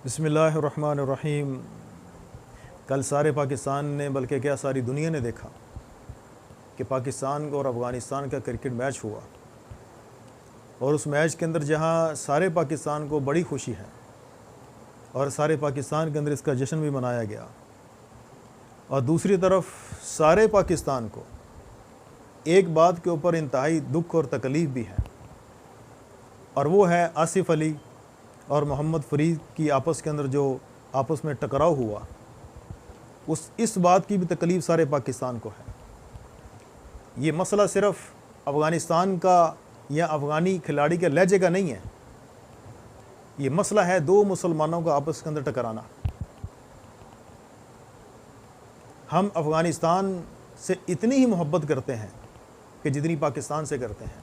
बिस्मिल्लाहिर्रहमानिर्रहीम। कल सारे पाकिस्तान ने, बल्कि क्या सारी दुनिया ने देखा कि पाकिस्तान और अफ़गानिस्तान का क्रिकेट मैच हुआ और उस मैच के अंदर जहां सारे पाकिस्तान को बड़ी खुशी है और सारे पाकिस्तान के अंदर इसका जश्न भी मनाया गया, और दूसरी तरफ सारे पाकिस्तान को एक बात के ऊपर इंतहाई दुख और तकलीफ़ भी है, और वो है आसिफ अली और मोहम्मद फ़रीद की आपस के अंदर जो आपस में टकराव हुआ, इस बात की भी तकलीफ़ सारे पाकिस्तान को है। ये मसला सिर्फ़ अफ़गानिस्तान का या अफ़गानी खिलाड़ी के लहजे का नहीं है, ये मसला है दो मुसलमानों का आपस के अंदर टकराना। हम अफ़गानिस्तान से इतनी ही मोहब्बत करते हैं कि जितनी पाकिस्तान से करते हैं।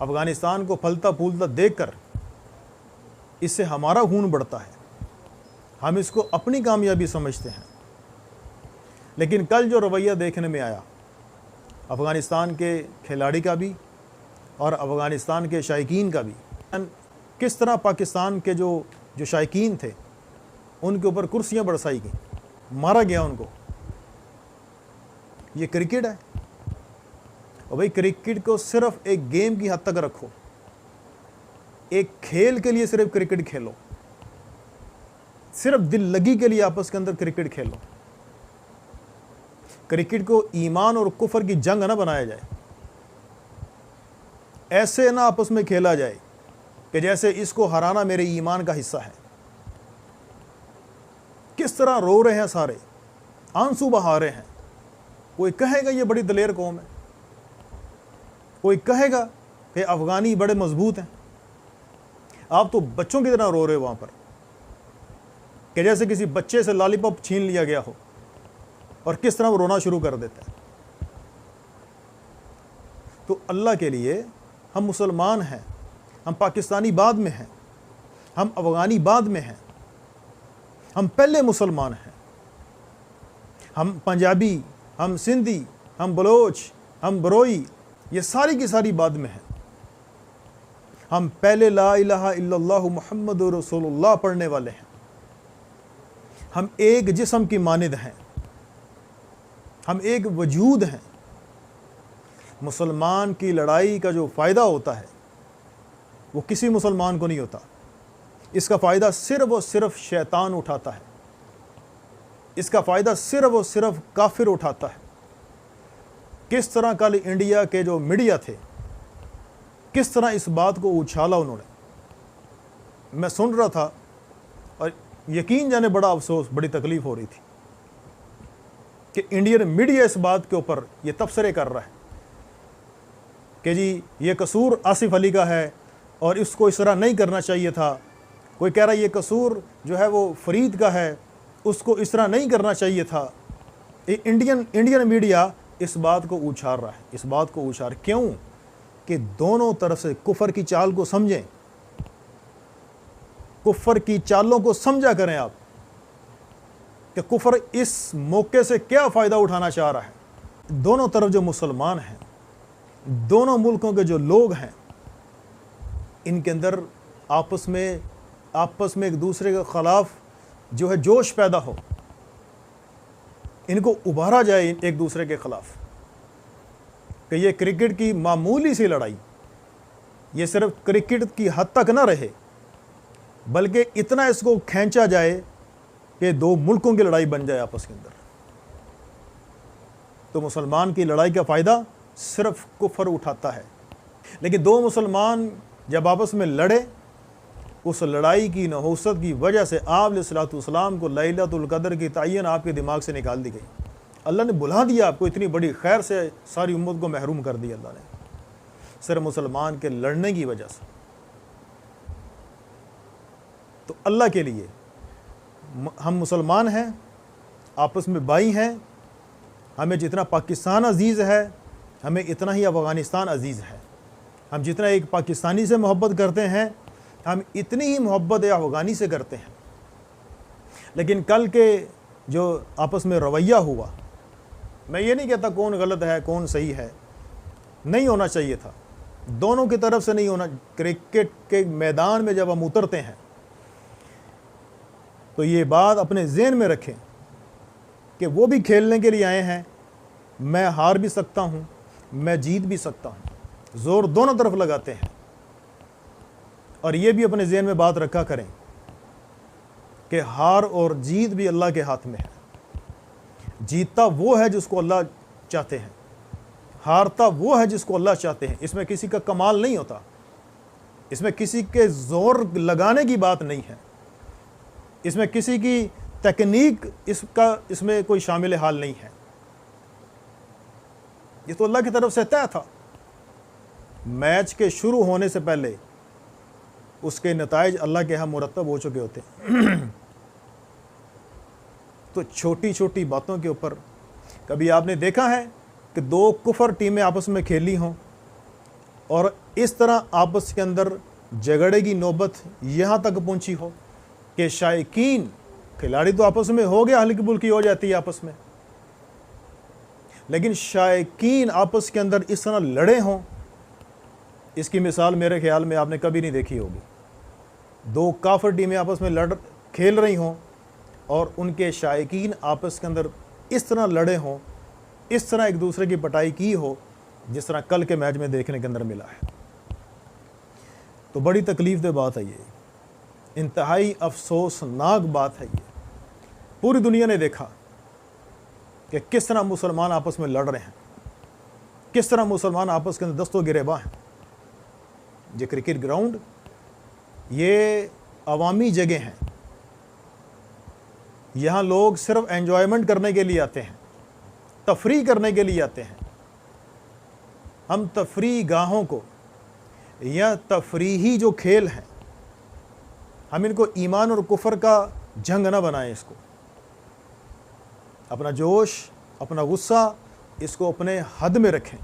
अफ़गानिस्तान को फलता फूलता देखकर इससे हमारा खून बढ़ता है, हम इसको अपनी कामयाबी समझते हैं। लेकिन कल जो रवैया देखने में आया अफ़गानिस्तान के खिलाड़ी का भी और अफ़गानिस्तान के शायकीन का भी, किस तरह पाकिस्तान के जो शायकीन थे उनके ऊपर कुर्सियां बरसाई गई, मारा गया उनको। ये क्रिकेट है, और भाई क्रिकेट को सिर्फ एक गेम की हद तक रखो, एक खेल के लिए सिर्फ क्रिकेट खेलो, सिर्फ दिल लगी के लिए आपस के अंदर क्रिकेट खेलो। क्रिकेट को ईमान और कुफर की जंग ना बनाया जाए, ऐसे ना आपस में खेला जाए कि जैसे इसको हराना मेरे ईमान का हिस्सा है। किस तरह रो रहे हैं सारे, आंसू बहा रहे हैं। कोई कहेगा ये बड़ी दलेर कौम है, कोई कहेगा कि अफ़गानी बड़े मजबूत हैं। आप तो बच्चों की तरह रो रहे हो वहाँ पर, कि जैसे किसी बच्चे से लॉलीपॉप छीन लिया गया हो, और किस तरह वो रोना शुरू कर देता है। तो अल्लाह के लिए हम मुसलमान हैं, हम पाकिस्तानी बाद में हैं, हम अफ़गानी बाद में हैं, हम पहले मुसलमान हैं। हम पंजाबी, हम सिंधी, हम बलोच, हम बरोई, ये सारी की सारी बाद में हैं। हम पहले ला इलाहा इल्लल्लाह मुहम्मदुर रसूलुल्लाह पढ़ने वाले हैं। हम एक जिस्म की मानिद हैं, हम एक वजूद हैं। मुसलमान की लड़ाई का जो फ़ायदा होता है वो किसी मुसलमान को नहीं होता। इसका फ़ायदा सिर्फ़ और सिर्फ शैतान उठाता है, इसका फ़ायदा सिर्फ़ और सिर्फ काफिर उठाता है। किस तरह कल इंडिया के जो मीडिया थे, किस तरह इस बात को उछाला उन्होंने। मैं सुन रहा था और यकीन जाने बड़ा अफसोस, बड़ी तकलीफ़ हो रही थी कि इंडियन मीडिया इस बात के ऊपर ये तबसरे कर रहा है कि जी ये कसूर आसिफ अली का है और इसको इस तरह नहीं करना चाहिए था। कोई कह रहा है ये कसूर जो है वो फरीद का है, उसको इस तरह नहीं करना चाहिए था। इंडियन मीडिया इस बात को उछाल रहा है, इस बात को उछाल क्यों? कि दोनों तरफ से कुफर की चाल को समझें, कुफर की चालों को समझा करें आप कि कुफर इस मौके से क्या फ़ायदा उठाना चाह रहा है। दोनों तरफ जो मुसलमान हैं, दोनों मुल्कों के जो लोग हैं, इनके अंदर आपस में एक दूसरे के ख़िलाफ़ जो है जोश पैदा हो, इनको उभारा जाए एक दूसरे के ख़िलाफ़, कि ये क्रिकेट की मामूली सी लड़ाई ये सिर्फ क्रिकेट की हद तक ना रहे, बल्कि इतना इसको खींचा जाए कि दो मुल्कों की लड़ाई बन जाए आपस के अंदर। तो मुसलमान की लड़ाई का फ़ायदा सिर्फ कुफर उठाता है। लेकिन दो मुसलमान जब आपस में लड़े, उस लड़ाई की नहुसत की वजह से आप अलैहिस्सलाम को लैलतुल क़द्र की तयन आपके दिमाग से निकाल दी गई। अल्लाह ने बुला दिया आपको, इतनी बड़ी खैर से सारी उम्मत को महरूम कर दिया अल्लाह ने, सिर्फ मुसलमान के लड़ने की वजह से। तो अल्लाह के लिए हम मुसलमान हैं, आपस में भाई हैं। हमें जितना पाकिस्तान अजीज़ है, हमें इतना ही अफ़गानिस्तान अजीज़ है। हम जितना एक पाकिस्तानी से मोहब्बत करते हैं, हम इतनी ही मोहब्बत अफ़गानी से करते हैं। लेकिन कल के जो आपस में रवैया हुआ, मैं ये नहीं कहता कौन गलत है कौन सही है, नहीं होना चाहिए था, दोनों की तरफ से नहीं होना। क्रिकेट के मैदान में जब हम उतरते हैं तो ये बात अपने ज़हन में रखें कि वो भी खेलने के लिए आए हैं, मैं हार भी सकता हूँ, मैं जीत भी सकता हूँ। ज़ोर दोनों तरफ लगाते हैं। और ये भी अपने ज़हन में बात रखा करें कि हार और जीत भी अल्लाह के हाथ में है। जीतता वो है जिसको अल्लाह चाहते हैं, हारता वो है जिसको अल्लाह चाहते हैं। इसमें किसी का कमाल नहीं होता, इसमें किसी के ज़ोर लगाने की बात नहीं है, इसमें किसी की तकनीक इसमें कोई शामिल हाल नहीं है। ये तो अल्लाह की तरफ से तय था। मैच के शुरू होने से पहले उसके नताइज अल्लाह के यहाँ मुरतब हो चुके होते हैं। तो छोटी छोटी बातों के ऊपर कभी आपने देखा है कि दो कुफर टीमें आपस में खेली हों और इस तरह आपस के अंदर झगड़े की नौबत यहाँ तक पहुँची हो कि शायकीन, खिलाड़ी तो आपस में हो गया, हल्की बुल्की हो जाती है आपस में, लेकिन शायकीन आपस के अंदर इस तरह लड़े हों, इसकी मिसाल मेरे ख्याल में आपने कभी नहीं देखी होगी। दो काफिर टीमें आपस में खेल रही हों और उनके शायकीन आपस के अंदर इस तरह लड़े हों, इस तरह एक दूसरे की पिटाई की हो, जिस तरह कल के मैच में देखने के अंदर मिला है। तो बड़ी तकलीफ दे बात है ये, इंतहाई अफसोसनाक बात है ये। पूरी दुनिया ने देखा कि किस तरह मुसलमान आपस में लड़ रहे हैं, किस तरह मुसलमान आपस के अंदर दस्तों गिरेबा हैं। ये क्रिकेट ग्राउंड, ये अवामी जगह हैं, यहाँ लोग सिर्फ एंजॉयमेंट करने के लिए आते हैं, तफरी करने के लिए आते हैं। हम तफरी गाहों को या तफरीही जो खेल हैं, हम इनको ईमान और कुफर का जंग ना बनाएं। इसको अपना जोश, अपना गुस्सा, इसको अपने हद में रखें,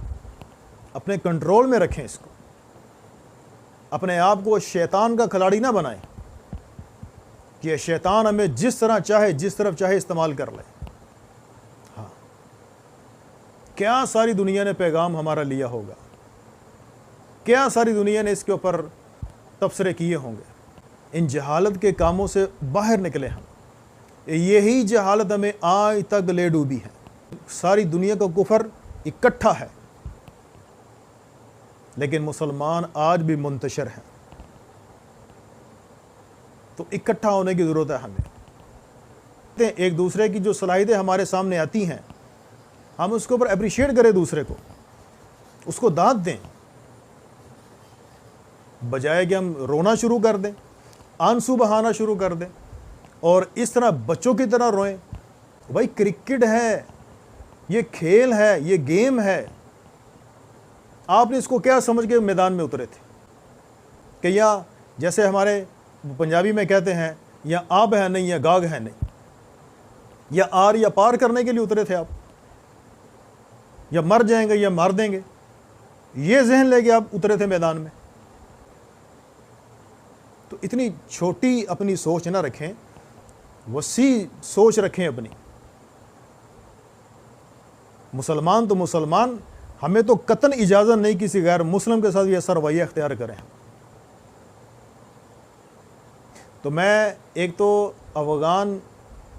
अपने कंट्रोल में रखें। इसको अपने आप को शैतान का खिलाड़ी ना बनाएं कि शैतान हमें जिस तरह चाहे, जिस तरफ चाहे इस्तेमाल कर ले। हाँ, क्या सारी दुनिया ने पैगाम हमारा लिया होगा, क्या सारी दुनिया ने इसके ऊपर तबसरे किए होंगे। इन जहालत के कामों से बाहर निकले हम। यही जहालत हमें आज तक ले डूबी है। सारी दुनिया का कुफर इकट्ठा है, लेकिन मुसलमान आज भी मुंतशिर हैं। तो इकट्ठा होने की ज़रूरत है हमें। एक दूसरे की जो सलाहियतें हमारे सामने आती हैं, हम उसके ऊपर अप्रिशिएट करें, दूसरे को उसको दाद दें, बजाय कि हम रोना शुरू कर दें, आंसू बहाना शुरू कर दें और इस तरह बच्चों की तरह रोएं। भाई क्रिकेट है, ये खेल है, ये गेम है। आपने इसको क्या समझ के मैदान में उतरे थे कि या जैसे हमारे पंजाबी में कहते हैं, या आब है नहीं या गाग है नहीं, या आर या पार करने के लिए उतरे थे आप, या मर जाएंगे या मार देंगे, ये जहन लेके आप उतरे थे मैदान में। तो इतनी छोटी अपनी सोच ना रखें, वसी सोच रखें अपनी। मुसलमान तो मुसलमान, हमें तो कतन इजाज़त नहीं किसी गैर मुस्लिम के साथ ये ऐसा रवैया अख्तियार करें। तो मैं एक तो अफ़गान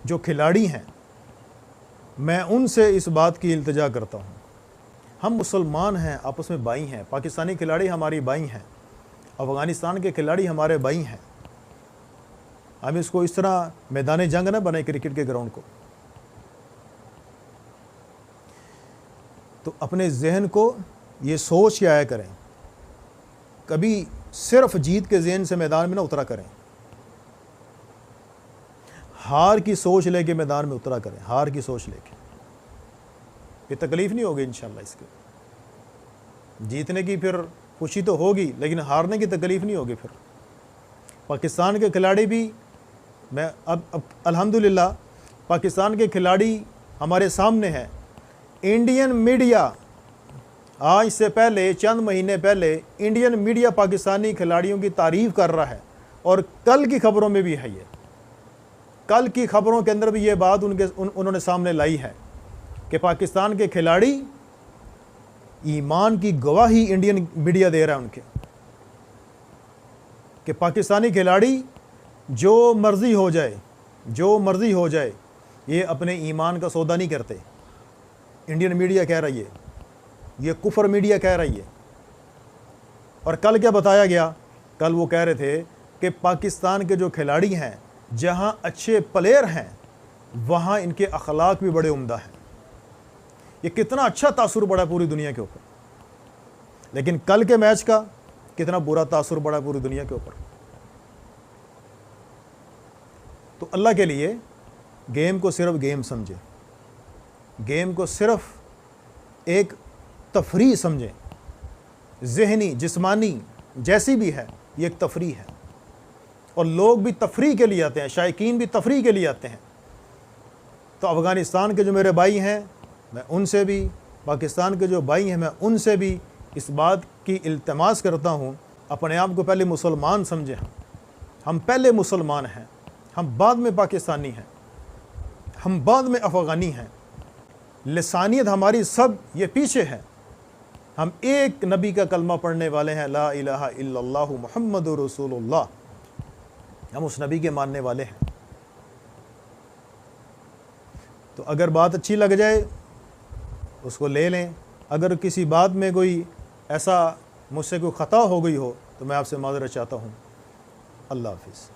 जो खिलाड़ी हैं, मैं उनसे इस बात की इल्तिजा करता हूँ, हम मुसलमान हैं, आपस में भाई हैं। पाकिस्तानी खिलाड़ी हमारी भाई हैं, अफ़गानिस्तान के खिलाड़ी हमारे भाई हैं। हम इसको इस तरह मैदान जंग ना बनाए क्रिकेट के ग्राउंड को। तो अपने जहन को ये सोच के आया करें, कभी सिर्फ जीत के जहन से मैदान में ना उतरा करें, हार की सोच लेके मैदान में उतरा करें, हार की सोच लेके। ये तकलीफ नहीं होगी इंशाल्लाह। इसके जीतने की फिर खुशी तो होगी, लेकिन हारने की तकलीफ नहीं होगी। फिर पाकिस्तान के खिलाड़ी भी, मैं अब अल्हम्दुलिल्लाह पाकिस्तान के खिलाड़ी हमारे सामने हैं। इंडियन मीडिया आज से पहले, चंद महीने पहले, इंडियन मीडिया पाकिस्तानी खिलाड़ियों की तारीफ़ कर रहा है और कल की खबरों में भी है ये, कल की खबरों के अंदर भी ये बात उन्होंने सामने लाई है कि पाकिस्तान के खिलाड़ी ईमान की गवाही इंडियन मीडिया दे रहा है उनके, कि पाकिस्तानी खिलाड़ी जो मर्ज़ी हो जाए, जो मर्ज़ी हो जाए, ये अपने ईमान का सौदा नहीं करते। इंडियन मीडिया कह रही है, ये कुफर मीडिया कह रही है। और कल क्या बताया गया? कल वो कह रहे थे कि पाकिस्तान के जो खिलाड़ी हैं, जहाँ अच्छे प्लेयर हैं, वहाँ इनके अखलाक भी बड़े उम्दा हैं। ये कितना अच्छा तासुर पड़ा पूरी दुनिया के ऊपर। लेकिन कल के मैच का कितना बुरा तासुर पड़ा पूरी दुनिया के ऊपर। तो अल्लाह के लिए गेम को सिर्फ गेम समझें, गेम को सिर्फ एक तफरीह समझें। ज़हनी, जिस्मानी जैसी भी है, ये एक तफरीह है। और लोग भी तफरीह के लिए आते हैं, शायकीन भी तफरीह के लिए आते हैं। तो अफ़गानिस्तान के जो मेरे भाई हैं, मैं उनसे भी, पाकिस्तान के जो भाई हैं, मैं उनसे भी इस बात की इल्तिमास करता हूँ, अपने आप को पहले मुसलमान समझें। हम पहले मुसलमान हैं, हम बाद में पाकिस्तानी हैं, हम बाद में अफ़गानी हैं। लिसानियत हमारी सब ये पीछे है। हम एक नबी का कलमा पढ़ने वाले हैं, ला इलाहा इल्लल्लाहु मुहम्मदुर रसूलुल्लाह। हम उस नबी के मानने वाले हैं। तो अगर बात अच्छी लग जाए उसको ले लें। अगर किसी बात में कोई ऐसा मुझसे कोई ख़ता हो गई हो तो मैं आपसे माज़रत चाहता हूँ। अल्लाह हाफ़िज़।